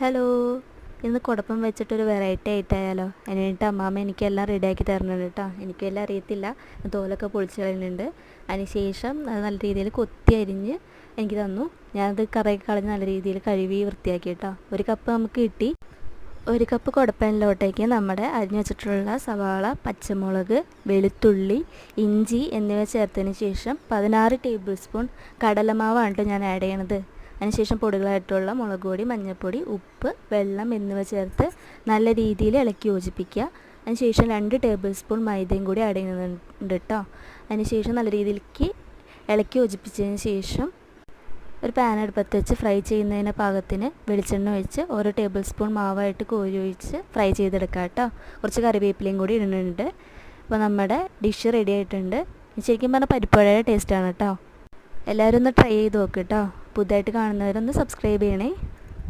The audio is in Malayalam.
ഹലോ, ഇന്ന് കുടപ്പം വെച്ചിട്ടൊരു വെറൈറ്റി ആയിട്ടായാലോ? അതിന് വേണ്ടിയിട്ട് അമ്മാമ്മ എനിക്കെല്ലാം റെഡിയാക്കി തരുന്നുണ്ട് കേട്ടോ. എനിക്കെല്ലാം അറിയത്തില്ല, തോലൊക്കെ പൊളിച്ച് കളയുന്നുണ്ട്. അതിന് ശേഷം അത് നല്ല രീതിയിൽ കൊത്തി അരിഞ്ഞ് എനിക്ക് തന്നു. ഞാനത് കറയൊക്കെ കളഞ്ഞ് നല്ല രീതിയിൽ കഴുകി വൃത്തിയാക്കി കേട്ടോ. ഒരു കപ്പ് നമുക്ക് കിട്ടി. ഒരു കപ്പ് കുടപ്പനിലോട്ടേക്ക് നമ്മുടെ അരിഞ്ഞു വെച്ചിട്ടുള്ള സവാള, പച്ചമുളക്, വെളുത്തുള്ളി, ഇഞ്ചി എന്നിവ ചേർത്തതിന് ശേഷം 16 ടേബിൾ സ്പൂൺ കടലമാവാണ് കേട്ടോ ഞാൻ ആഡ് ചെയ്യണത്. അതിനുശേഷം പൊടികളായിട്ടുള്ള മുളക് പൊടി, മഞ്ഞൾപ്പൊടി, ഉപ്പ്, വെള്ളം എന്നിവ ചേർത്ത് നല്ല രീതിയിൽ ഇളക്കി യോജിപ്പിക്കുക. അതിനുശേഷം 2 ടേബിൾ സ്പൂൺ മൈദയും കൂടി ആഡ് ചെയ്യുന്നുണ്ട് കേട്ടോ. അതിനുശേഷം നല്ല രീതിയിലേക്ക് ഇളക്കി യോജിപ്പിച്ചതിന് ശേഷം ഒരു പാൻ അടുപ്പത്ത് വെച്ച് ഫ്രൈ ചെയ്യുന്നതിന് പാകത്തിന് വെളിച്ചെണ്ണ ഒഴിച്ച് ഓരോ ടേബിൾ സ്പൂൺ മാവായിട്ട് കോരി ഒഴിച്ച് ഫ്രൈ ചെയ്തെടുക്കുക കേട്ടോ. കുറച്ച് കറിവേപ്പിലയും കൂടി ഇടുന്നുണ്ട്. അപ്പോൾ നമ്മുടെ ഡിഷ് റെഡി ആയിട്ടുണ്ട്. ശരിക്കും പറഞ്ഞാൽ പരിപ്പുവടയുടെ ടേസ്റ്റാണ് കേട്ടോ. എല്ലാവരും ഒന്ന് ട്രൈ ചെയ്ത് നോക്ക് കേട്ടോ. പുതുതായിട്ട് കാണുന്നവരൊന്ന് സബ്സ്ക്രൈബ് ചെയ്യണേ.